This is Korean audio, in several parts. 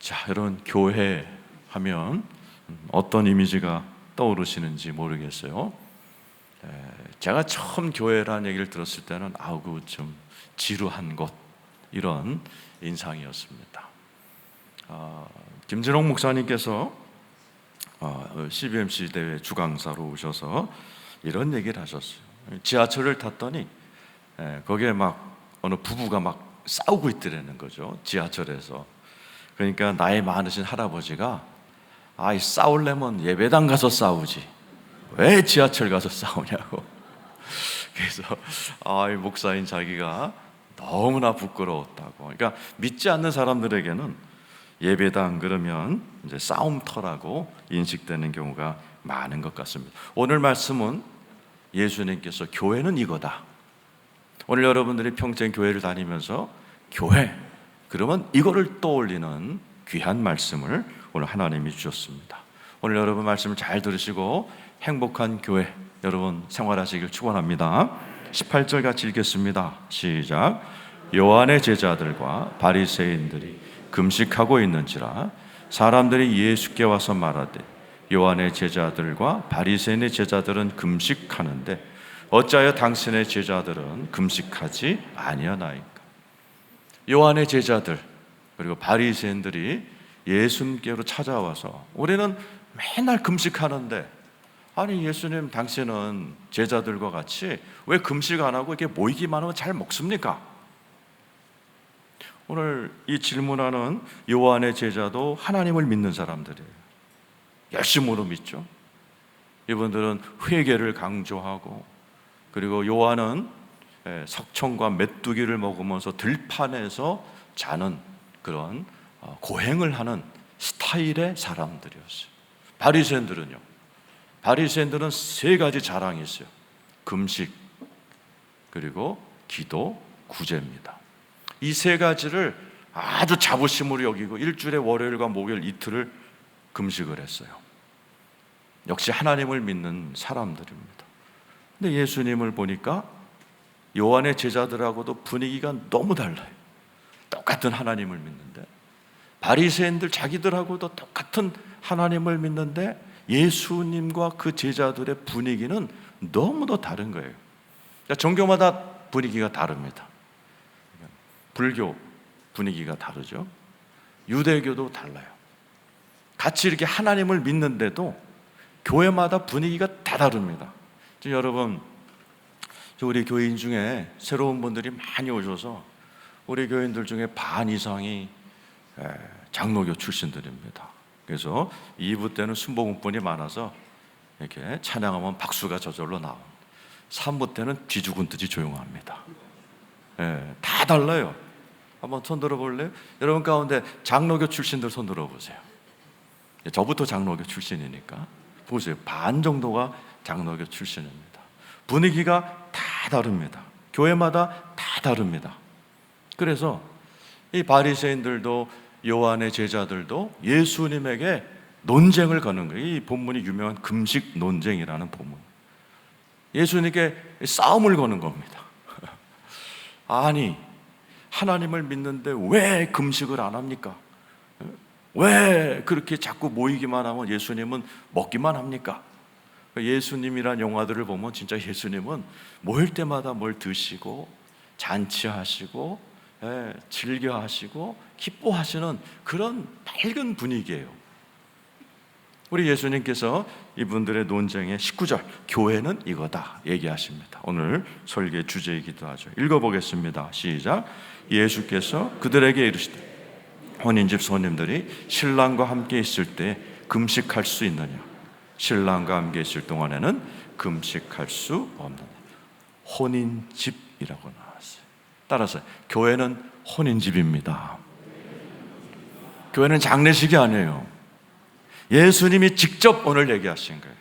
자, 여러분, 교회 하면 어떤 이미지가 떠오르시는지 모르겠어요. 제가 처음 교회라는 얘기를 들었을 때는 아우 좀 지루한 곳, 이런 인상이었습니다. 김진홍 목사님께서 CBMC 대회 주강사로 오셔서 이런 얘기를 하셨어요. 지하철을 탔더니 거기에 막 어느 부부가 막 싸우고 있더라는 거죠, 지하철에서. 그러니까 나이 많으신 할아버지가 싸우려면 예배당 가서 싸우지 왜 지하철 가서 싸우냐고. 그래서 이 목사인 자기가 너무나 부끄러웠다고. 그러니까 믿지 않는 사람들에게는 예배당 그러면 이제 싸움터라고 인식되는 경우가 많은 것 같습니다. 오늘 말씀은 예수님께서 교회는 이거다. 오늘 여러분들이 평생 교회를 다니면서 교회 그러면 이거를 떠올리는 귀한 말씀을 오늘 하나님이 주셨습니다. 오늘 여러분 말씀을 잘 들으시고 행복한 교회 여러분 생활하시길 축원합니다. 18절 같이 읽겠습니다. 시작. 요한의 제자들과 바리새인들이 금식하고 있는지라 사람들이 예수께 와서 말하되 요한의 제자들과 바리새인의 제자들은 금식하는데 어찌하여 당신의 제자들은 금식하지 아니하나이까. 요한의 제자들 그리고 바리새인들이 예수님께로 찾아와서 우리는 맨날 금식하는데 아니 예수님 당신은 제자들과 같이 왜 금식 안 하고 이렇게 모이기만 하면 잘 먹습니까? 오늘 이 질문하는 요한의 제자도 하나님을 믿는 사람들이에요. 열심으로 믿죠. 이분들은 회개를 강조하고 그리고 요한은 석청과 메뚜기를 먹으면서 들판에서 자는 그런 고행을 하는 스타일의 사람들이었어요. 바리새인들은 세 가지 자랑이 있어요. 금식 그리고 기도, 구제입니다. 이 세 가지를 아주 자부심으로 여기고 일주일에 월요일과 목요일 이틀을 금식을 했어요. 역시 하나님을 믿는 사람들입니다. 근데 예수님을 보니까 요한의 제자들하고도 분위기가 너무 달라요. 똑같은 하나님을 믿는데 바리새인들 자기들하고도 똑같은 하나님을 믿는데 예수님과 그 제자들의 분위기는 너무도 다른 거예요. 종교마다 분위기가 다릅니다. 불교 분위기가 다르죠. 유대교도 달라요. 같이 이렇게 하나님을 믿는데도 교회마다 분위기가 다 다릅니다. 지금 여러분 우리 교인 중에 새로운 분들이 많이 오셔서 우리 교인들 중에 반 이상이 장로교 출신들입니다. 그래서 2부 때는 순복음뿐이 많아서 이렇게 찬양하면 박수가 저절로 나온 3부 때는 뒤죽은 듯이 조용합니다. 다 달라요. 한번 손 들어볼래요? 여러분 가운데 장로교 출신들 손 들어보세요. 저부터 장로교 출신이니까 보세요. 반 정도가 장로교 출신입니다. 분위기가 다 다릅니다. 교회마다 다 다릅니다. 그래서 이 바리새인들도 요한의 제자들도 예수님에게 논쟁을 거는 거예요. 이 본문이 유명한 금식 논쟁이라는 본문. 예수님께 싸움을 거는 겁니다. 아니 하나님을 믿는데 왜 금식을 안 합니까? 왜 그렇게 자꾸 모이기만 하면 예수님은 먹기만 합니까? 예수님이란 영화들을 보면 진짜 예수님은 모일 때마다 뭘 드시고 잔치하시고 즐겨하시고 기뻐하시는 그런 밝은 분위기예요. 우리 예수님께서 이분들의 논쟁의 19절 교회는 이거다 얘기하십니다. 오늘 설계 주제이기도 하죠. 읽어보겠습니다. 시작. 예수께서 그들에게 이르시되 혼인집 손님들이 신랑과 함께 있을 때 금식할 수 있느냐? 신랑과 함께 있을 동안에는 금식할 수 없느냐? 혼인집이라고 나왔어요. 따라서 교회는 혼인집입니다. 교회는 장례식이 아니에요. 예수님이 직접 오늘 얘기하신 거예요.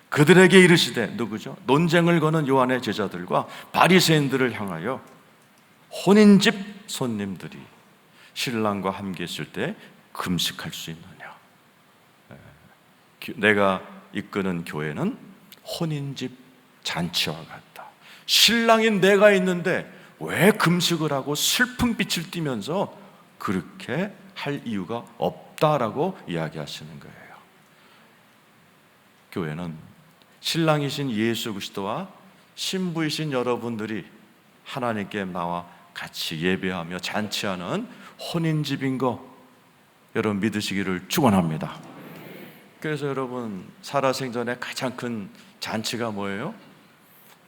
그들에게 이르시되 누구죠? 논쟁을 거는 요한의 제자들과 바리새인들을 향하여 혼인집 손님들이 신랑과 함께 있을 때 금식할 수 있느냐? 내가 이끄는 교회는 혼인집 잔치와 같다. 신랑인 내가 있는데 왜 금식을 하고 슬픈 빛을 띠면서 그렇게 할 이유가 없다라고 이야기하시는 거예요. 교회는 신랑이신 예수 그리스도와 신부이신 여러분들이 하나님께 나와 같이 예배하며 잔치하는 혼인집인 거 여러분 믿으시기를 축원합니다. 그래서 여러분 살아생전에 가장 큰 잔치가 뭐예요?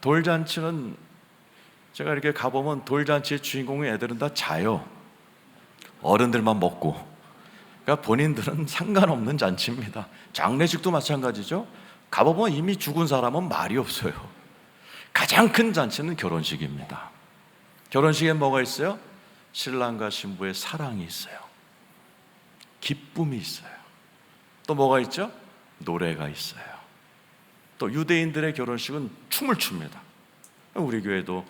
돌잔치는 제가 이렇게 가보면 돌잔치의 주인공의 애들은 다 자요. 어른들만 먹고. 그러니까 본인들은 상관없는 잔치입니다. 장례식도 마찬가지죠. 가보면 이미 죽은 사람은 말이 없어요. 가장 큰 잔치는 결혼식입니다. 결혼식에 뭐가 있어요? 신랑과 신부의 사랑이 있어요. 기쁨이 있어요. 또 뭐가 있죠? 노래가 있어요. 또 유대인들의 결혼식은 춤을 춥니다. 우리 교회도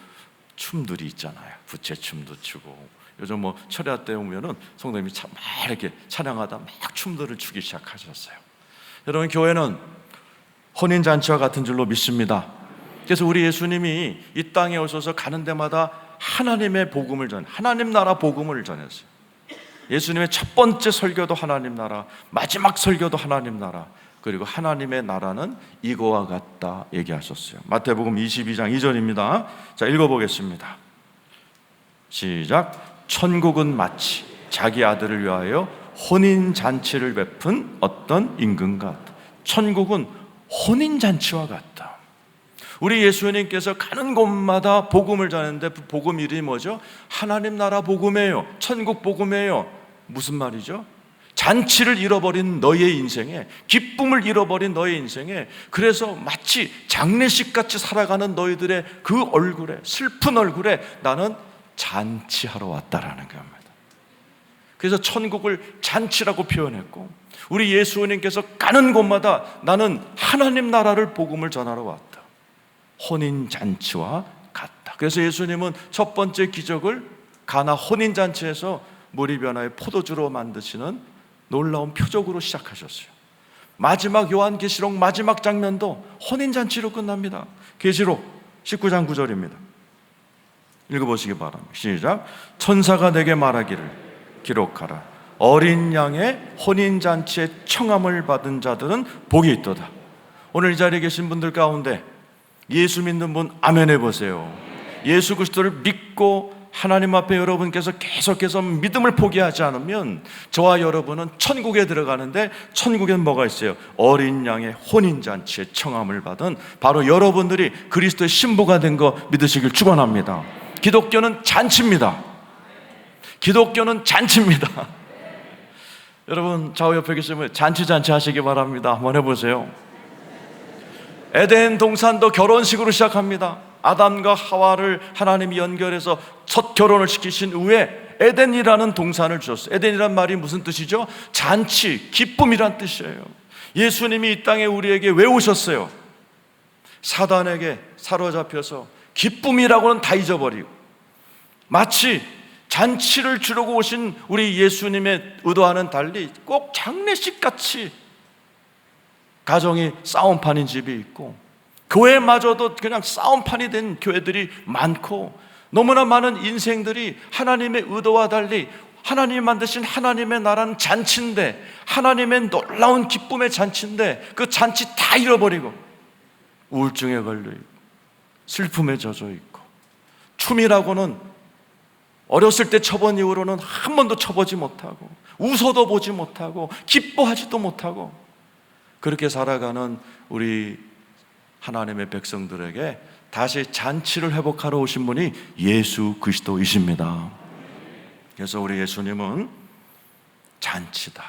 춤들이 있잖아요. 부채춤도 추고 요즘 뭐 철야 때 오면은 성도님이 참 막 이렇게 찬양하다 막 춤들을 추기 시작하셨어요. 여러분 교회는 혼인잔치와 같은 줄로 믿습니다. 그래서 우리 예수님이 이 땅에 오셔서 가는 데마다 하나님의 복음을 하나님 나라 복음을 전했어요. 예수님의 첫 번째 설교도 하나님 나라, 마지막 설교도 하나님 나라, 그리고 하나님의 나라는 이거와 같다 얘기하셨어요. 마태복음 22장 2절입니다. 자, 읽어보겠습니다. 시작. 천국은 마치 자기 아들을 위하여 혼인잔치를 베푼 어떤 임금 같다. 천국은 혼인잔치와 같다. 우리 예수님께서 가는 곳마다 복음을 전했는데 그 복음 이름이 뭐죠? 하나님 나라 복음이에요. 천국 복음이에요. 무슨 말이죠? 잔치를 잃어버린 너의 인생에, 기쁨을 잃어버린 너의 인생에, 그래서 마치 장례식같이 살아가는 너희들의 그 얼굴에, 슬픈 얼굴에 나는 잔치하러 왔다라는 겁니다. 그래서 천국을 잔치라고 표현했고, 우리 예수님께서 가는 곳마다 나는 하나님 나라를 복음을 전하러 왔다. 혼인잔치와 같다. 그래서 예수님은 첫 번째 기적을 가나 혼인잔치에서 물이 변화의 포도주로 만드시는 놀라운 표적으로 시작하셨어요. 마지막 요한계시록 마지막 장면도 혼인잔치로 끝납니다. 계시록 19장 9절입니다. 읽어보시기 바랍니다. 시작. 천사가 내게 말하기를 기록하라. 어린 양의 혼인잔치에 청함을 받은 자들은 복이 있도다. 오늘 이 자리에 계신 분들 가운데 예수 믿는 분 아멘 해보세요. 예수 그리스도를 믿고 하나님 앞에 여러분께서 계속해서 믿음을 포기하지 않으면 저와 여러분은 천국에 들어가는데, 천국엔 뭐가 있어요? 어린 양의 혼인잔치에 청함을 받은 바로 여러분들이 그리스도의 신부가 된 거 믿으시길 축원합니다. 기독교는 잔치입니다. 기독교는 잔치입니다. 여러분 좌우 옆에 계시면 잔치 하시기 바랍니다. 한번 해보세요. 에덴 동산도 결혼식으로 시작합니다. 아담과 하와를 하나님이 연결해서 첫 결혼을 시키신 후에 에덴이라는 동산을 주셨어요. 에덴이란 말이 무슨 뜻이죠? 잔치, 기쁨이란 뜻이에요. 예수님이 이 땅에 우리에게 왜 오셨어요? 사단에게 사로잡혀서 기쁨이라고는 다 잊어버리고 마치 잔치를 주려고 오신 우리 예수님의 의도와는 달리 꼭 장례식같이 가정이 싸움판인 집이 있고, 교회마저도 그냥 싸움판이 된 교회들이 많고, 너무나 많은 인생들이 하나님의 의도와 달리 하나님이 만드신 하나님의 나라는 잔치인데, 하나님의 놀라운 기쁨의 잔치인데 그 잔치 다 잃어버리고 우울증에 걸려있고 슬픔에 젖어있고, 춤이라고는 어렸을 때 춰본 이후로는 한 번도 춰보지 못하고 웃어도 보지 못하고 기뻐하지도 못하고 그렇게 살아가는 우리 하나님의 백성들에게 다시 잔치를 회복하러 오신 분이 예수 그리스도이십니다. 그래서 우리 예수님은 잔치다.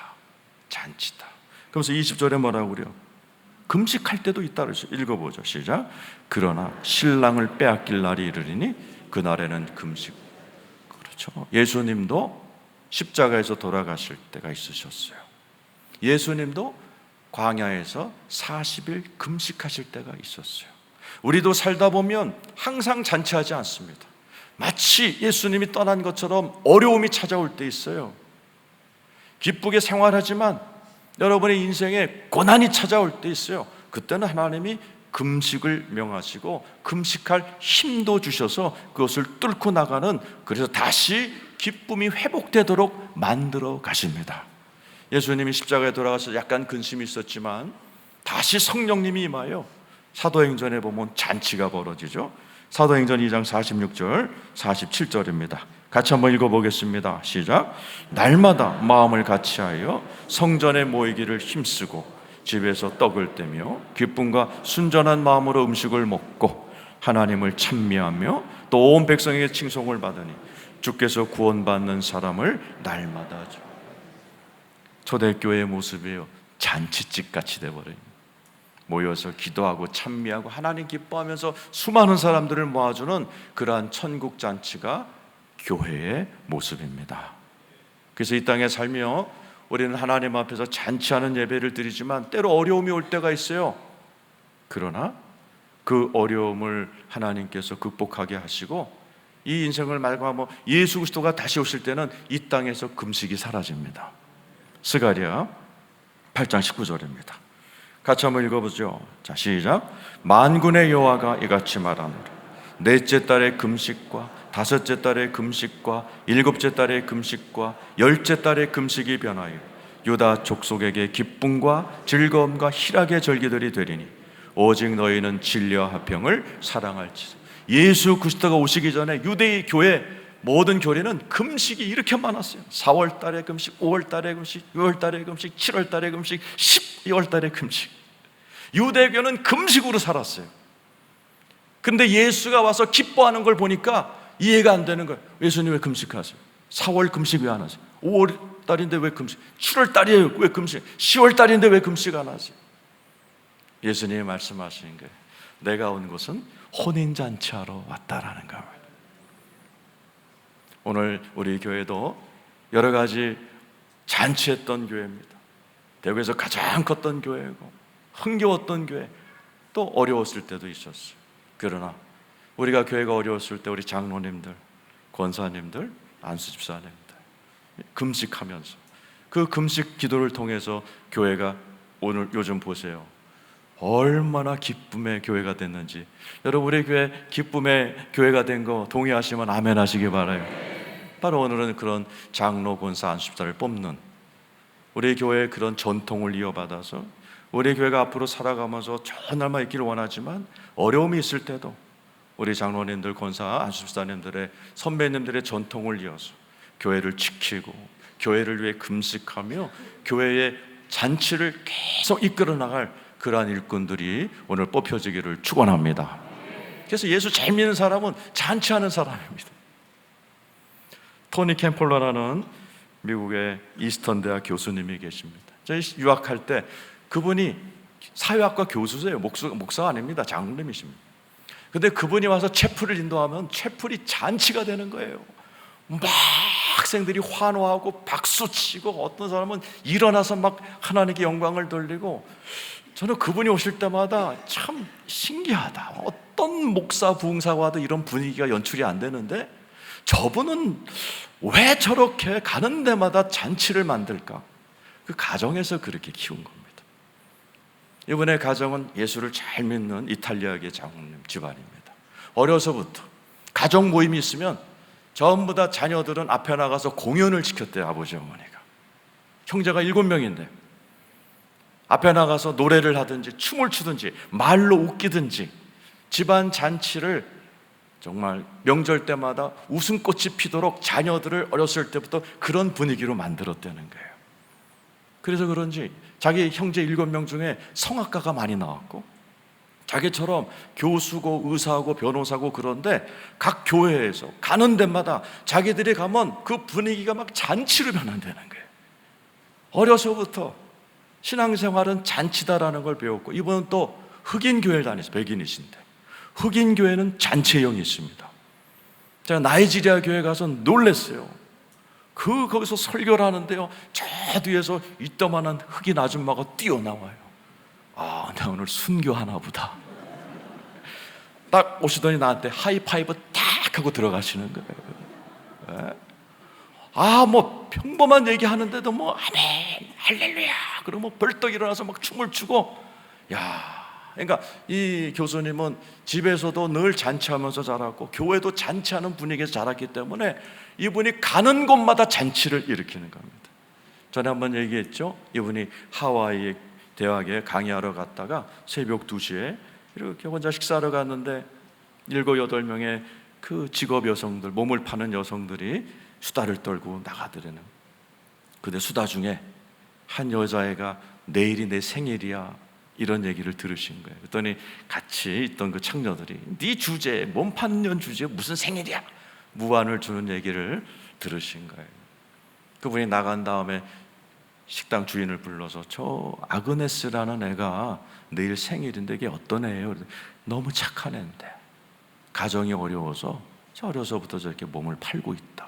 그래서 20절에 뭐라고 그래요? 금식할 때도 있다 그랬어요. 읽어보죠. 시작. 그러나 신랑을 빼앗길 날이 이르리니 그날에는 금식. 그렇죠. 예수님도 십자가에서 돌아가실 때가 있으셨어요. 예수님도 광야에서 40일 금식하실 때가 있었어요. 우리도 살다 보면 항상 잔치하지 않습니다. 마치 예수님이 떠난 것처럼 어려움이 찾아올 때 있어요. 기쁘게 생활하지만 여러분의 인생에 고난이 찾아올 때 있어요. 그때는 하나님이 금식을 명하시고 금식할 힘도 주셔서 그것을 뚫고 나가는, 그래서 다시 기쁨이 회복되도록 만들어 가십니다. 예수님이 십자가에 돌아가서 약간 근심이 있었지만 다시 성령님이 임하여 사도행전에 보면 잔치가 벌어지죠. 사도행전 2장 46절 47절입니다. 같이 한번 읽어보겠습니다. 시작. 날마다 마음을 같이하여 성전에 모이기를 힘쓰고 집에서 떡을 떼며 기쁨과 순전한 마음으로 음식을 먹고 하나님을 찬미하며 또 온 백성에게 칭송을 받으니 주께서 구원받는 사람을 날마다 주. 초대교회의 모습이에요. 잔치집 같이 돼버려요. 모여서 기도하고 찬미하고 하나님 기뻐하면서 수많은 사람들을 모아주는 그러한 천국 잔치가 교회의 모습입니다. 그래서 이 땅에 살며 우리는 하나님 앞에서 잔치하는 예배를 드리지만 때로 어려움이 올 때가 있어요. 그러나 그 어려움을 하나님께서 극복하게 하시고 이 인생을 말고 예수 그리스도가 다시 오실 때는 이 땅에서 금식이 사라집니다. 스가랴 8장 19절입니다. 같이 한번 읽어보죠. 자, 시작. 만군의 여호와가 이같이 말하노라. 넷째 달의 금식과 다섯째 달의 금식과 일곱째 달의 금식과 열째 달의 금식이 변하여 유다 족속에게 기쁨과 즐거움과 희락의 절기들이 되리니 오직 너희는 진리와 화평을 사랑할지라. 예수 그리스도가 오시기 전에 유대의 교회 모든 교회는 금식이 이렇게 많았어요. 4월 달에 금식, 5월 달에 금식, 6월 달에 금식, 7월 달에 금식, 12월 달에 금식. 유대교는 금식으로 살았어요. 근데 예수가 와서 기뻐하는 걸 보니까 이해가 안 되는 거예요. 예수님 왜 금식하세요? 4월 금식 왜 안 하세요? 5월 달인데 왜 금식? 7월 달이에요. 왜 금식? 10월 달인데 왜 금식 안 하세요? 예수님이 말씀하시는 거예요. 내가 온 곳은 혼인잔치하러 왔다라는 겁니다. 오늘 우리 교회도 여러 가지 잔치했던 교회입니다. 대구에서 가장 컸던 교회고 흥겨웠던 교회, 또 어려웠을 때도 있었어요. 그러나 우리가 교회가 어려웠을 때 우리 장로님들, 권사님들, 안수집사님들 금식하면서 그 금식 기도를 통해서 교회가 오늘 요즘 보세요. 얼마나 기쁨의 교회가 됐는지. 여러분 우리 교회 기쁨의 교회가 된 거 동의하시면 아멘 하시기 바라요. 바로 오늘은 그런 장로, 권사, 안수집사를 뽑는 우리 교회의 그런 전통을 이어받아서 우리 교회가 앞으로 살아가면서 좋은 날만 있기를 원하지만 어려움이 있을 때도 우리 장로님들, 권사, 안수집사님들의 선배님들의 전통을 이어서 교회를 지키고 교회를 위해 금식하며 교회의 잔치를 계속 이끌어 나갈 그러한 일꾼들이 오늘 뽑혀지기를 축원합니다. 그래서 예수 잘 믿는 사람은 잔치하는 사람입니다. 토니 캠폴러라는 미국의 이스턴 대학 교수님이 계십니다. 저희 유학할 때 그분이 사회학과 교수세요. 목사가 아닙니다. 장로님이십니다. 근데 그분이 와서 채플을 인도하면 채플이 잔치가 되는 거예요. 막 학생들이 환호하고 박수치고 어떤 사람은 일어나서 막 하나님께 영광을 돌리고, 저는 그분이 오실 때마다 참 신기하다. 어떤 목사 부흥사와도 이런 분위기가 연출이 안 되는데 저분은 왜 저렇게 가는 데마다 잔치를 만들까? 그 가정에서 그렇게 키운 겁니다. 이번에 가정은 예수를 잘 믿는 이탈리아계 장로님 집안입니다. 어려서부터 가정 모임이 있으면 전부 다 자녀들은 앞에 나가서 공연을 시켰대요. 아버지 어머니가. 형제가 7명인데 앞에 나가서 노래를 하든지 춤을 추든지 말로 웃기든지 집안 잔치를 정말 명절 때마다 웃음꽃이 피도록 자녀들을 어렸을 때부터 그런 분위기로 만들었다는 거예요. 그래서 그런지 자기 형제 7명 중에 성악가가 많이 나왔고 자기처럼 교수고 의사고 변호사고, 그런데 각 교회에서 가는 데마다 자기들이 가면 그 분위기가 막 잔치로 변한다는 거예요. 어려서부터 신앙생활은 잔치다라는 걸 배웠고, 이분은 또 흑인 교회를 다녔어요. 백인이신데 흑인 교회는 잔치형이 있습니다. 제가 나이지리아 교회 가서 놀랐어요. 거기서 설교를 하는데요, 저 뒤에서 이따만한 흑인 아줌마가 뛰어나와요. 아, 나 오늘 순교하나 보다. 딱 오시더니 나한테 하이파이브 딱 하고 들어가시는 거예요. 네? 뭐 평범한 얘기하는데도 아멘 할렐루야 그러면 벌떡 일어나서 막 춤을 추고, 야, 그러니까 이 교수님은 집에서도 늘 잔치하면서 자랐고 교회도 잔치하는 분위기에서 자랐기 때문에 이분이 가는 곳마다 잔치를 일으키는 겁니다. 전에 한번 얘기했죠. 이분이 하와이 대학에 강의하러 갔다가 새벽 2시에 이렇게 혼자 식사하러 갔는데 7, 8명의 그 직업 여성들, 몸을 파는 여성들이 수다를 떨고 나가더래는. 근데 수다 중에 한 여자애가 내일이 내 생일이야 이런 얘기를 들으신 거예요. 그랬더니 같이 있던 그 창녀들이 네 주제에, 몸 파는 년 주제에 무슨 생일이야? 무안을 주는 얘기를 들으신 거예요. 그분이 나간 다음에 식당 주인을 불러서 저 아그네스라는 애가 내일 생일인데 이게 어떤 애예요? 너무 착한 애인데 가정이 어려워서 어려서부터 저렇게 몸을 팔고 있다.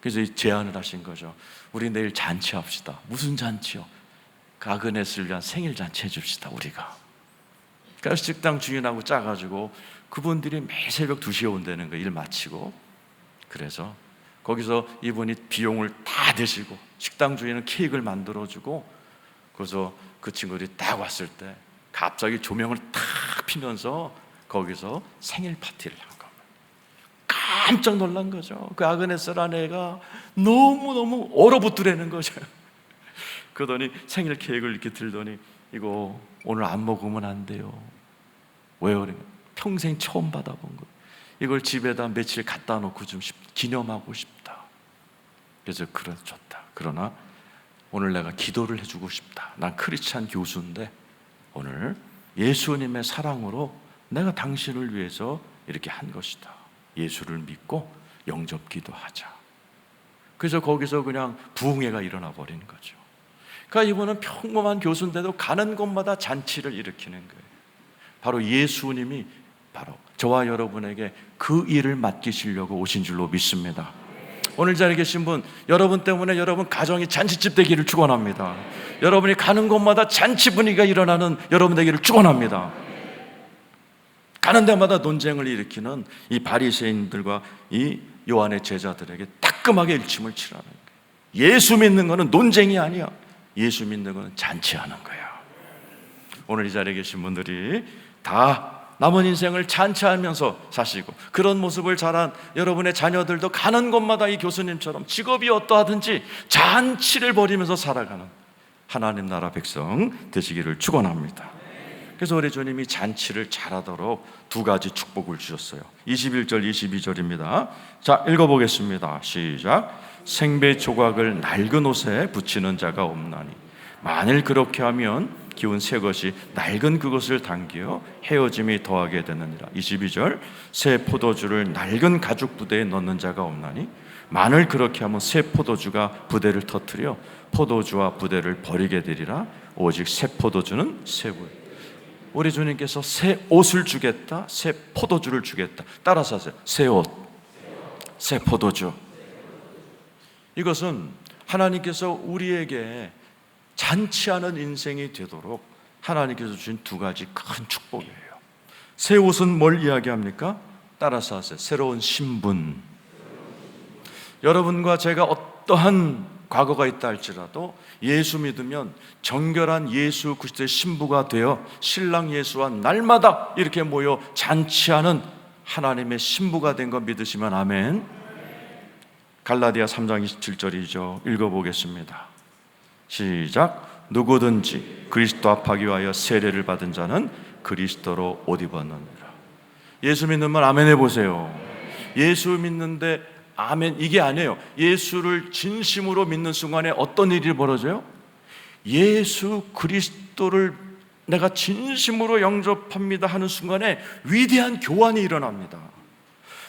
그래서 제안을 하신 거죠. 우리 내일 잔치합시다. 무슨 잔치요? 그 아그네스를 위한 생일 잔치 해줍시다 우리가. 그래서 식당 주인하고 짜가지고 그분들이 매일 새벽 2시에 온다는 거 일 마치고. 그래서 거기서 이분이 비용을 다 대시고 식당 주인은 케이크를 만들어주고, 그래서 그 친구들이 딱 왔을 때 갑자기 조명을 탁 피면서 거기서 생일 파티를 한 겁니다. 깜짝 놀란 거죠. 그 아그네스라는 애가 너무너무 얼어붙으라는 거죠. 그러더니 생일 케이크를 이렇게 들더니 이거 오늘 안 먹으면 안 돼요. 왜요? 평생 처음 받아본 거. 이걸 집에다 며칠 갖다 놓고 좀 기념하고 싶다. 그래서 그래 줬다. 그러나 오늘 내가 기도를 해주고 싶다. 난 크리스찬 교수인데 오늘 예수님의 사랑으로 내가 당신을 위해서 이렇게 한 것이다. 예수를 믿고 영접 기도하자. 그래서 거기서 그냥 부흥회가 일어나 버리는 거죠. 그러니까 이분은 평범한 교수인데도 가는 곳마다 잔치를 일으키는 거예요. 바로 예수님이 바로 저와 여러분에게 그 일을 맡기시려고 오신 줄로 믿습니다. 오늘 자리에 계신 분, 여러분 때문에 여러분 가정이 잔치집 되기를 축원합니다. 여러분이 가는 곳마다 잔치 분위기가 일어나는 여러분 되기를 축원합니다. 가는 데마다 논쟁을 일으키는 이 바리새인들과 이 요한의 제자들에게 따끔하게 일침을 치라는 거예요. 예수 믿는 거는 논쟁이 아니야. 예수 믿는 거는 잔치하는 거야. 오늘 이 자리에 계신 분들이 다 남은 인생을 잔치하면서 사시고, 그런 모습을 자란 여러분의 자녀들도 가는 곳마다 이 교수님처럼 직업이 어떠하든지 잔치를 벌이면서 살아가는 하나님 나라 백성 되시기를 축원합니다. 그래서 우리 주님이 잔치를 잘하도록 2가지 축복을 주셨어요. 21절 22절입니다 자, 읽어보겠습니다. 시작. 생배 조각을 낡은 옷에 붙이는 자가 없나니 만일 그렇게 하면 기운 새 것이 낡은 그것을 당겨 헤어짐이 더하게 되느니라. 22절. 새 포도주를 낡은 가죽 부대에 넣는 자가 없나니 만일 그렇게 하면 새 포도주가 부대를 터뜨려 포도주와 부대를 버리게 되리라. 오직 새 포도주는 새 부대. 우리 주님께서 새 옷을 주겠다, 새 포도주를 주겠다. 따라서 하세요. 새 옷, 새 포도주. 이것은 하나님께서 우리에게 잔치하는 인생이 되도록 하나님께서 주신 2가지 큰 축복이에요. 새 옷은 뭘 이야기합니까? 따라서 하세요. 새로운 신분. 여러분과 제가 어떠한 과거가 있다 할지라도 예수 믿으면 정결한 예수 그리스도의 신부가 되어 신랑 예수와 날마다 이렇게 모여 잔치하는 하나님의 신부가 된 거 믿으시면 아멘. 갈라디아 3장 27절이죠. 읽어보겠습니다. 시작. 누구든지 그리스도 합하기 위하여 세례를 받은 자는 그리스도로 옷 입었느니라. 예수 믿는 분 아멘 해보세요. 예수 믿는데 아멘 이게 아니에요. 예수를 진심으로 믿는 순간에 어떤 일이 벌어져요? 예수 그리스도를 내가 진심으로 영접합니다 하는 순간에 위대한 교환이 일어납니다.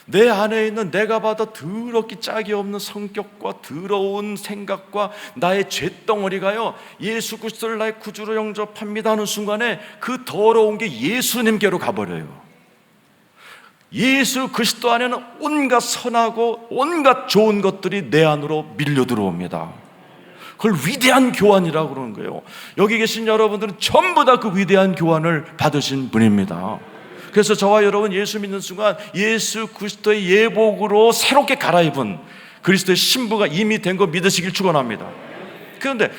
내 안에 있는 내가 봐도 더럽기 짝이 없는 성격과 더러운 생각과 나의 죄덩어리가요, 예수 그리스도를 나의 구주로 영접합니다 하는 순간에 그 더러운 게 예수님께로 가버려요. 예수 그리스도 안에는 온갖 선하고 온갖 좋은 것들이 내 안으로 밀려 들어옵니다. 그걸 위대한 교환이라고 그러는 거예요. 여기 계신 여러분들은 전부 다 그 위대한 교환을 받으신 분입니다. 그래서 저와 여러분 예수 믿는 순간 예수 그리스도의 예복으로 새롭게 갈아입은 그리스도의 신부가 이미 된 거 믿으시길 축원합니다. 그런데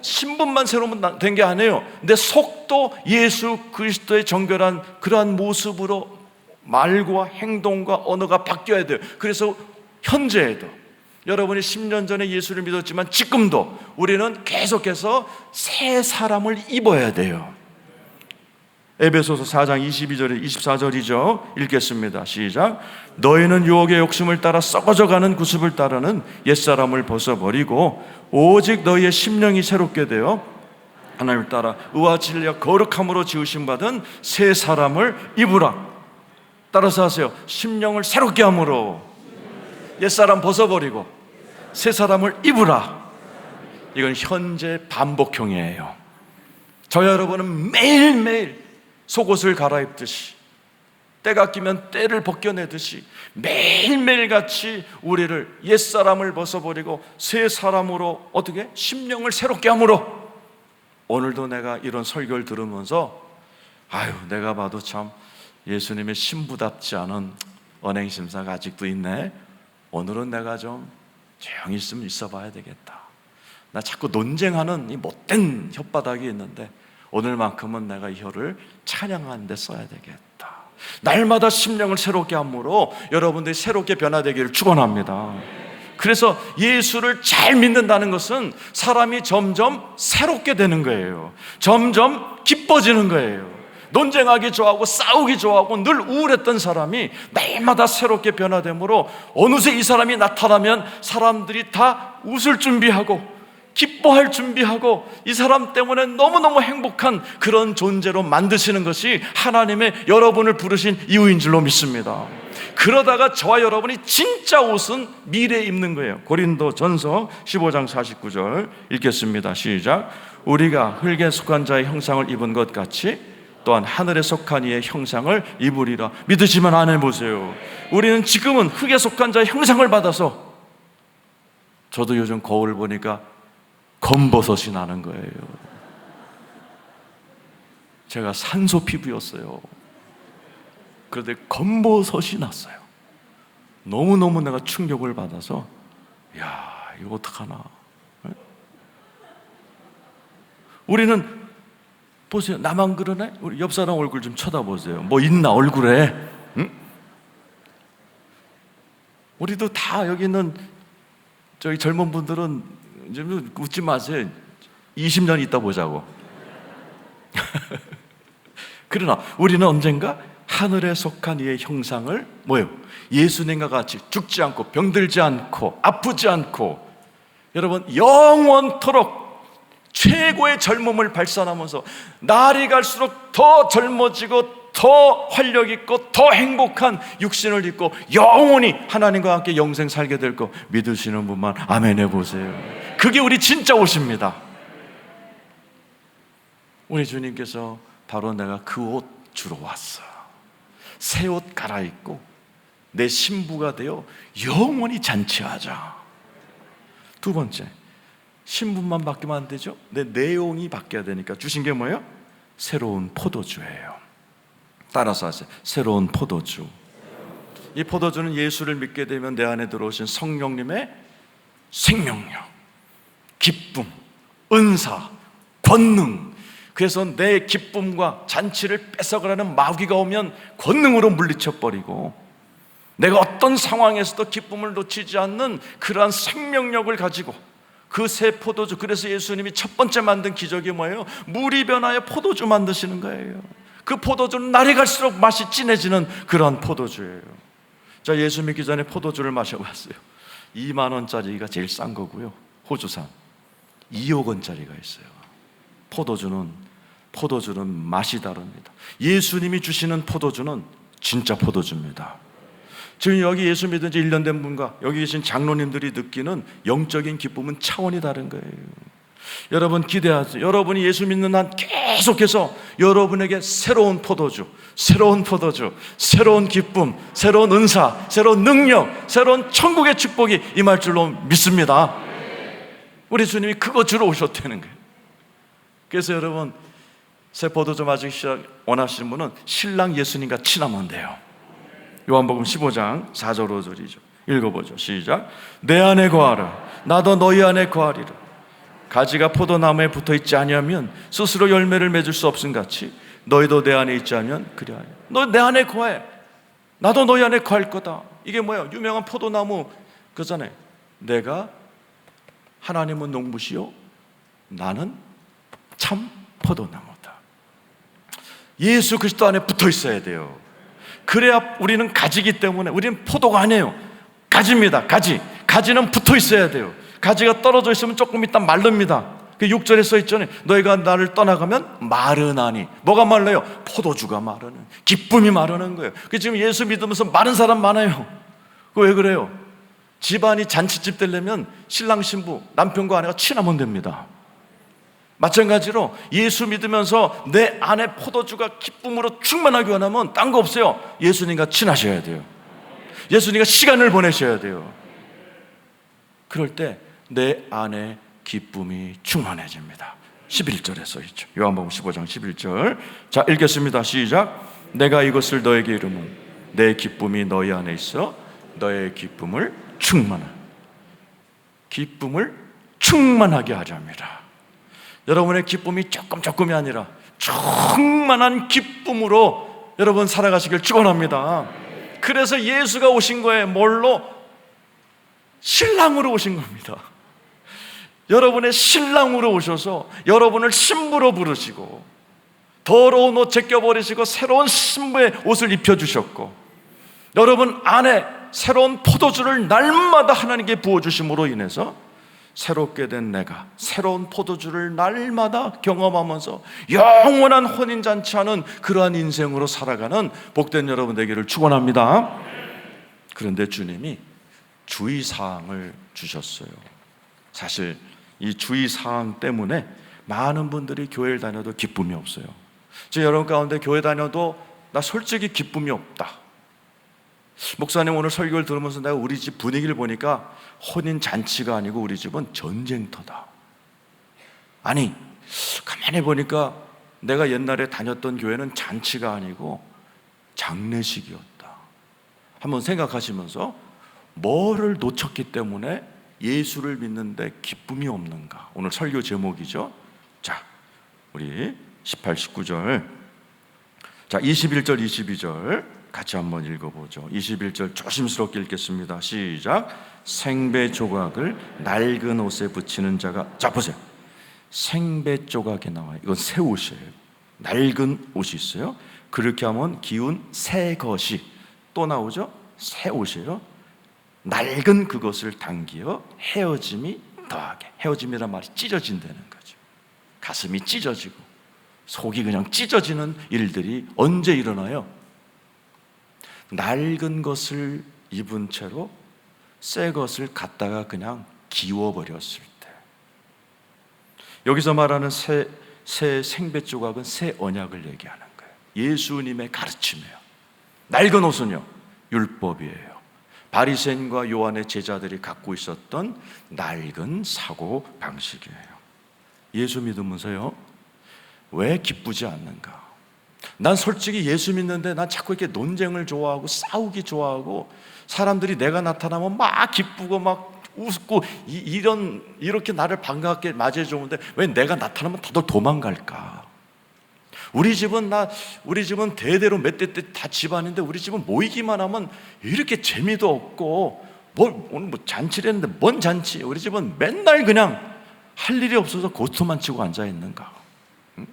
신분만 새로운 된 게 아니에요. 내 속도 예수 그리스도의 정결한 그러한 모습으로 말과 행동과 언어가 바뀌어야 돼요. 그래서 현재에도 여러분이 10년 전에 예수를 믿었지만 지금도 우리는 계속해서 새 사람을 입어야 돼요. 에베소서 4장 22절에 24절이죠. 읽겠습니다. 시작. 너희는 유혹의 욕심을 따라 썩어져가는 구습을 따르는 옛사람을 벗어버리고 오직 너희의 심령이 새롭게 되어 하나님을 따라 의와 진리와 거룩함으로 지으심 받은 새 사람을 입으라. 따라서 하세요. 심령을 새롭게 함으로 옛사람 벗어버리고 새 사람을 입으라. 이건 현재 반복형이에요. 저 여러분은 매일매일 속옷을 갈아입듯이 때가 끼면 때를 벗겨내듯이 매일매일 같이 우리를 옛사람을 벗어버리고 새 사람으로 어떻게? 심령을 새롭게 함으로. 오늘도 내가 이런 설교를 들으면서 내가 봐도 참 예수님의 신부답지 않은 언행심사가 아직도 있네. 오늘은 내가 좀 조용히 있어 봐야 되겠다. 나 자꾸 논쟁하는 이 못된 혓바닥이 있는데 오늘만큼은 내가 이 혀를 찬양하는 데 써야 되겠다. 날마다 심령을 새롭게 함으로 여러분들이 새롭게 변화되기를 축원합니다. 그래서 예수를 잘 믿는다는 것은 사람이 점점 새롭게 되는 거예요. 점점 기뻐지는 거예요. 논쟁하기 좋아하고 싸우기 좋아하고 늘 우울했던 사람이 날마다 새롭게 변화되므로 어느새 이 사람이 나타나면 사람들이 다 웃을 준비하고 기뻐할 준비하고 이 사람 때문에 너무너무 행복한 그런 존재로 만드시는 것이 하나님의 여러분을 부르신 이유인 줄로 믿습니다. 그러다가 저와 여러분이 진짜 옷은 미래에 입는 거예요. 고린도전서 15장 49절 읽겠습니다. 시작. 우리가 흙에 속한 자의 형상을 입은 것 같이 또한 하늘에 속한 이의 형상을 입으리라. 믿으시면 안 해보세요. 우리는 지금은 흙에 속한 자의 형상을 받아서, 저도 요즘 거울 보니까 검버섯이 나는 거예요. 제가 산소 피부였어요. 그런데 검버섯이 났어요. 너무너무 내가 충격을 받아서 이거 어떡하나. 우리는 보세요. 나만 그러네? 우리 옆 사람 얼굴 좀 쳐다보세요. 뭐 있나 얼굴에? 응? 우리도 다 여기 있는 저희 젊은 분들은 좀 웃지 마세요. 20년 있다 보자고. 그러나 우리는 언젠가 하늘에 속한 이의 형상을 예수님과 같이 죽지 않고 병들지 않고 아프지 않고, 여러분 영원토록 최고의 젊음을 발산하면서 날이 갈수록 더 젊어지고 더 활력 있고 더 행복한 육신을 입고 영원히 하나님과 함께 영생 살게 될 거 믿으시는 분만 아멘 해보세요. 그게 우리 진짜 옷입니다. 우리 주님께서 바로 내가 그 옷 주러 왔어. 새 옷 갈아입고 내 신부가 되어 영원히 잔치하자. 두 번째, 신분만 바뀌면 안 되죠. 내 내용이 바뀌어야 되니까 주신 게 뭐예요? 새로운 포도주예요. 따라서 하세요. 새로운 포도주. 이 포도주는 예수를 믿게 되면 내 안에 들어오신 성령님의 생명력, 기쁨, 은사, 권능. 그래서 내 기쁨과 잔치를 뺏어가려는 마귀가 오면 권능으로 물리쳐버리고, 내가 어떤 상황에서도 기쁨을 놓치지 않는 그러한 생명력을 가지고 그 새 포도주. 그래서 예수님이 첫 번째 만든 기적이 뭐예요? 물이 변하여 포도주 만드시는 거예요. 그 포도주는 날이 갈수록 맛이 진해지는 그런 포도주예요. 자, 예수 믿기 전에 포도주를 마셔봤어요. 2만 원짜리가 제일 싼 거고요. 호주산 2억 원짜리가 있어요. 포도주는 맛이 다릅니다. 예수님이 주시는 포도주는 진짜 포도주입니다. 지금 여기 예수 믿은 지 1년 된 분과 여기 계신 장로님들이 느끼는 영적인 기쁨은 차원이 다른 거예요. 여러분 기대하세요. 여러분이 예수 믿는 한 계속해서 여러분에게 새로운 포도주, 새로운 기쁨, 새로운 은사, 새로운 능력, 새로운 천국의 축복이 임할 줄로 믿습니다. 우리 주님이 그거 주러 오셨다는 거예요. 그래서 여러분, 새 포도주 마시기 원하시는 분은 신랑 예수님과 친하면 돼요. 요한복음 15장 4절 5절이죠. 읽어보죠. 시작. 내 안에 거하라. 나도 너희 안에 거하리라. 가지가 포도나무에 붙어있지 아니하면 스스로 열매를 맺을 수 없음같이 너희도 내 안에 있지 않으면 그리하여. 너 내 안에 거해, 나도 너희 안에 거할 거다. 이게 뭐야? 유명한 포도나무 그잖아요. 내가 하나님은 농부시요 나는 참 포도나무다. 예수 그리스도 안에 붙어 있어야 돼요. 그래야 우리는 가지기 때문에. 우리는 포도가 아니에요, 가지입니다. 가지는 붙어 있어야 돼요. 가지가 떨어져 있으면 조금 있다 마릅니다. 그 6절에 써 있잖아요. 너희가 나를 떠나가면 마르나니. 뭐가 말라요? 포도주가 마르는, 기쁨이 마르는 거예요. 지금 예수 믿으면서 마른 사람 많아요. 왜 그래요? 집안이 잔치집 되려면 신랑 신부, 남편과 아내가 친하면 됩니다. 마찬가지로 예수 믿으면서 내 안에 포도주가 기쁨으로 충만하게 원하면 딴 거 없어요. 예수님과 친하셔야 돼요. 예수님과 시간을 보내셔야 돼요. 그럴 때 내 안에 기쁨이 충만해집니다. 11절에 써 있죠. 요한복음 15장 11절. 자, 읽겠습니다. 시작. 내가 이것을 너에게 이르면 내 기쁨이 너희 안에 있어 너의 기쁨을 충만하게 하렵니다. 여러분의 기쁨이 조금이 아니라 충만한 기쁨으로 여러분 살아가시길 축원합니다. 그래서 예수가 오신 거예요. 뭘로? 신랑으로 오신 겁니다. 여러분의 신랑으로 오셔서 여러분을 신부로 부르시고 더러운 옷 제껴버리시고 새로운 신부의 옷을 입혀주셨고 여러분 안에 새로운 포도주를 날마다 하나님께 부어주심으로 인해서 새롭게 된 내가 새로운 포도주를 날마다 경험하면서 영원한 혼인잔치하는 그러한 인생으로 살아가는 복된 여러분 되기를 축원합니다. 그런데 주님이 주의사항을 주셨어요. 사실 이 주의사항 때문에 많은 분들이 교회를 다녀도 기쁨이 없어요. 지금 여러분 가운데 교회 다녀도 나 솔직히 기쁨이 없다. 목사님 오늘 설교를 들으면서 내가 우리 집 분위기를 보니까 혼인잔치가 아니고 우리 집은 전쟁터다. 아니, 가만히 보니까 내가 옛날에 다녔던 교회는 잔치가 아니고 장례식이었다. 한번 생각하시면서 뭐를 놓쳤기 때문에 예수를 믿는데 기쁨이 없는가? 오늘 설교 제목이죠. 자, 우리 18, 19절, 자 21절, 22절 같이 한번 읽어보죠. 21절 조심스럽게 읽겠습니다. 시작. 생배 조각을 낡은 옷에 붙이는 자가, 자 보세요. 생배 조각이 나와요. 이건 새 옷이에요. 낡은 옷이 있어요. 그렇게 하면 기운 새 것이 또 나오죠. 새 옷이에요. 낡은 그것을 당기어 헤어짐이 더하게. 헤어짐이란 말이 찢어진다는 거죠. 가슴이 찢어지고 속이 그냥 찢어지는 일들이 언제 일어나요? 낡은 것을 입은 채로 새 것을 갖다가 그냥 기워버렸을 때. 여기서 말하는 새 생배 조각은 새 언약을 얘기하는 거예요. 예수님의 가르침이에요. 낡은 옷은요, 율법이에요. 바리새인과 요한의 제자들이 갖고 있었던 낡은 사고 방식이에요. 예수 믿으면서요, 왜 기쁘지 않는가? 난 솔직히 예수 믿는데 난 자꾸 이렇게 논쟁을 좋아하고 싸우기 좋아하고 사람들이 내가 나타나면 막 기쁘고 막 웃고 이렇게 나를 반갑게 맞이해 주는데 왜 내가 나타나면 다들 도망갈까? 우리 집은 대대로 몇 대 때 다 집안인데 우리 집은 모이기만 하면 이렇게 재미도 없고 오늘 잔치를 했는데 뭔 잔치? 우리 집은 맨날 그냥 할 일이 없어서 고스톱만 치고 앉아 있는가? 응?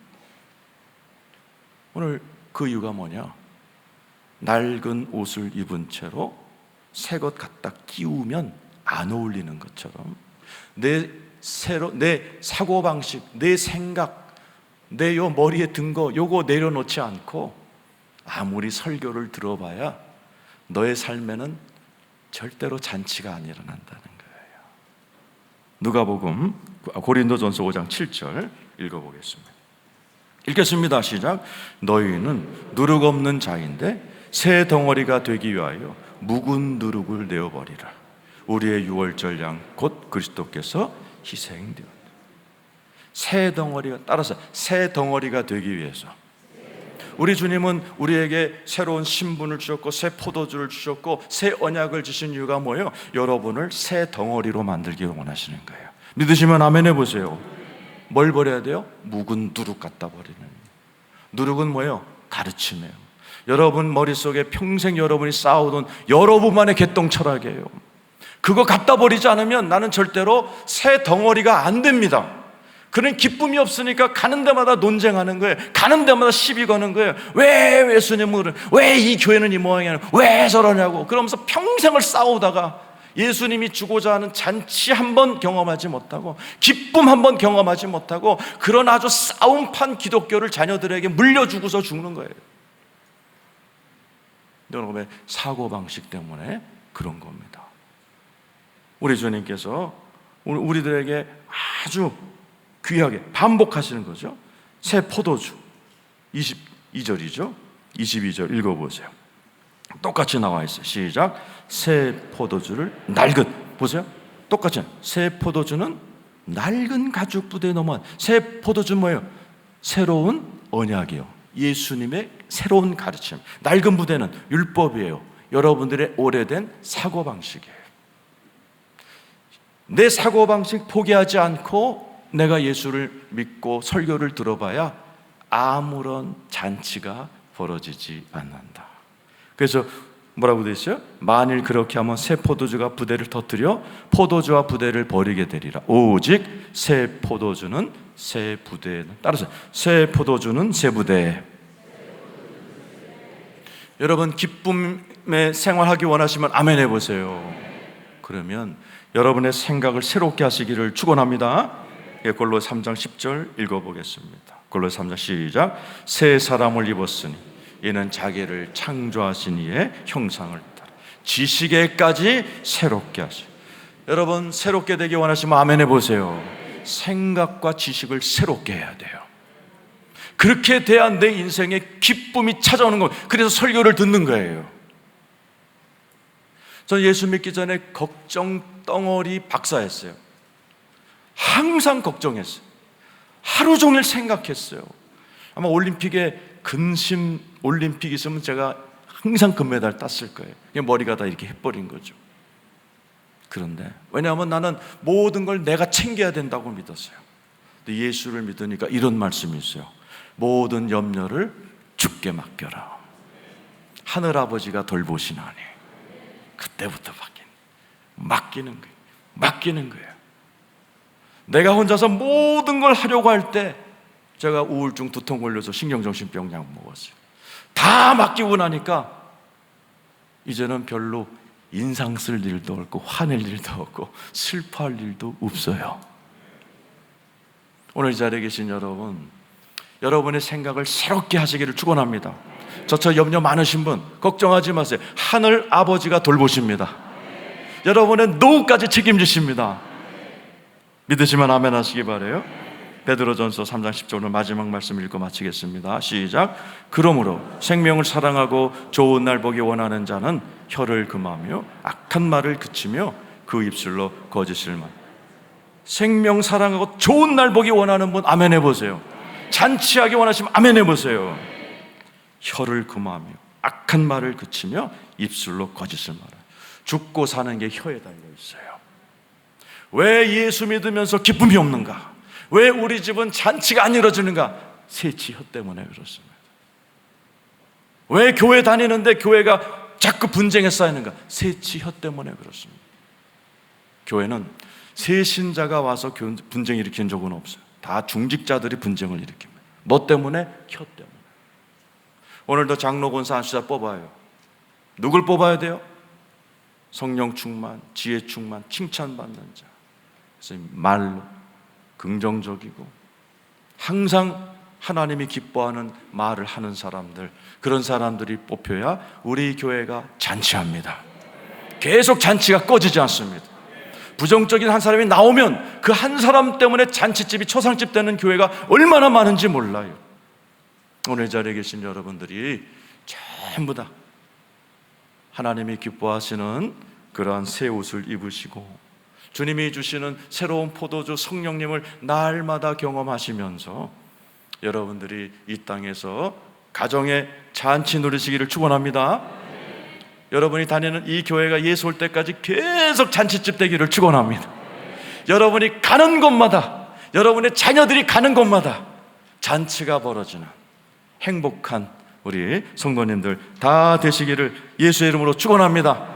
오늘 그 이유가 뭐냐? 낡은 옷을 입은 채로 새 것 갖다 끼우면 안 어울리는 것처럼 내 사고방식, 내 생각, 내 요 머리에 든 거 요거 내려놓지 않고 아무리 설교를 들어봐야 너의 삶에는 절대로 잔치가 안 일어난다는 거예요. 누가복음 고린도전서 5장 7절 읽어보겠습니다. 읽겠습니다. 시작. 너희는 누룩 없는 자인데 새 덩어리가 되기 위하여 묵은 누룩을 내어버리라. 우리의 유월절 양 곧 그리스도께서 희생되었다. 새 덩어리가, 따라서 새 덩어리가 되기 위해서 우리 주님은 우리에게 새로운 신분을 주셨고 새 포도주를 주셨고 새 언약을 주신 이유가 뭐예요? 여러분을 새 덩어리로 만들기를 원하시는 거예요. 믿으시면 아멘 해보세요. 뭘 버려야 돼요? 묵은 누룩 갖다 버리는. 누룩은 뭐예요? 가르침이에요. 여러분 머릿속에 평생 여러분이 쌓아오던 여러분만의 개똥 철학이에요. 그거 갖다 버리지 않으면 나는 절대로 새 덩어리가 안 됩니다. 그런 기쁨이 없으니까 가는 데마다 논쟁하는 거예요. 가는 데마다 시비 거는 거예요. 왜 예수님은, 왜 이 교회는 이 모양이냐, 왜 저러냐고. 그러면서 평생을 싸우다가 예수님이 주고자 하는 잔치 한 번 경험하지 못하고, 기쁨 한 번 경험하지 못하고, 그런 아주 싸움판 기독교를 자녀들에게 물려주고서 죽는 거예요. 여러분의 사고방식 때문에 그런 겁니다. 우리 주님께서 우리들에게 아주 귀하게 반복하시는 거죠. 새 포도주 22절이죠 22절 읽어보세요. 똑같이 나와 있어요. 시작. 새 포도주를 낡은, 보세요, 똑같이 새 포도주는 낡은 가죽 부대에 넣으면, 새 포도주는 뭐예요? 새로운 언약이에요. 예수님의 새로운 가르침. 낡은 부대는 율법이에요. 여러분들의 오래된 사고방식이에요. 내 사고방식 포기하지 않고 내가 예수를 믿고 설교를 들어봐야 아무런 잔치가 벌어지지 않는다. 그래서 뭐라고 되어 있어요? 만일 그렇게 하면 새 포도주가 부대를 터뜨려 포도주와 부대를 버리게 되리라. 오직 새 포도주는 새 부대는, 따라서 새 포도주는 새 부대. 여러분 기쁨의 생활하기 원하시면 아멘 해보세요. 그러면 여러분의 생각을 새롭게 하시기를 축원합니다. 골로새 3장 10절 읽어보겠습니다. 골로새 3장 시작. 새 사람을 입었으니 이는 자기를 창조하신 이의 형상을 따라 지식에까지 새롭게 하시고. 여러분 새롭게 되기 원하시면 아멘 해보세요. 생각과 지식을 새롭게 해야 돼요. 그렇게 돼야 내 인생에 기쁨이 찾아오는 거예요. 그래서 설교를 듣는 거예요. 저는 예수 믿기 전에 걱정 덩어리 박사였어요. 항상 걱정했어요. 하루 종일 생각했어요. 아마 올림픽에 근심 올림픽 있으면 제가 항상 금메달 땄을 거예요. 머리가 다 이렇게 해버린 거죠. 그런데 왜냐하면 나는 모든 걸 내가 챙겨야 된다고 믿었어요. 근데 예수를 믿으니까 이런 말씀이 있어요. 모든 염려를 주께 맡겨라. 하늘아버지가 돌보시나니. 그때부터 맡기는 거예요. 맡기는 거예요. 내가 혼자서 모든 걸 하려고 할 때 제가 우울증 두통 걸려서 신경정신병 약 먹었어요. 다 맡기고 나니까 이제는 별로 인상 쓸 일도 없고 화낼 일도 없고 슬퍼할 일도 없어요. 오늘 이 자리에 계신 여러분, 여러분의 생각을 새롭게 하시기를 축원합니다. 저처럼 염려 많으신 분 걱정하지 마세요. 하늘 아버지가 돌보십니다. 여러분의 노후까지 책임지십니다. 믿으시면 아멘 하시기 바라요. 베드로전서 3장 10절 오늘 마지막 말씀 읽고 마치겠습니다. 시작. 그러므로 생명을 사랑하고 좋은 날 보기 원하는 자는 혀를 금하며 악한 말을 그치며 그 입술로 거짓을 말. 생명 사랑하고 좋은 날 보기 원하는 분 아멘 해보세요. 잔치하기 원하시면 아멘 해보세요. 혀를 금하며 악한 말을 그치며 입술로 거짓을 말해. 죽고 사는 게 혀에 달려 있어요. 왜 예수 믿으면서 기쁨이 없는가? 왜 우리 집은 잔치가 안 이루어지는가? 새치 혀 때문에 그렇습니다. 왜 교회 다니는데 교회가 자꾸 분쟁에 쌓이는가? 새치 혀 때문에 그렇습니다. 교회는 새 신자가 와서 분쟁 일으킨 적은 없어요. 다 중직자들이 분쟁을 일으킵니다. 뭐 때문에? 혀 때문에. 오늘도 장로 권사 한 수자 뽑아요. 누굴 뽑아야 돼요? 성령 충만, 지혜 충만, 칭찬받는 자. 그래서 말로 긍정적이고 항상 하나님이 기뻐하는 말을 하는 사람들, 그런 사람들이 뽑혀야 우리 교회가 잔치합니다. 계속 잔치가 꺼지지 않습니다. 부정적인 한 사람이 나오면 그 한 사람 때문에 잔치집이 초상집 되는 교회가 얼마나 많은지 몰라요. 오늘 자리에 계신 여러분들이 전부 다 하나님이 기뻐하시는 그러한 새 옷을 입으시고 주님이 주시는 새로운 포도주 성령님을 날마다 경험하시면서 여러분들이 이 땅에서 가정의 잔치 누리시기를 축원합니다. 여러분이 다니는 이 교회가 예수 올 때까지 계속 잔치집 되기를 축원합니다. 여러분이 가는 곳마다, 여러분의 자녀들이 가는 곳마다 잔치가 벌어지는 행복한 우리 성도님들 다 되시기를 예수의 이름으로 축원합니다.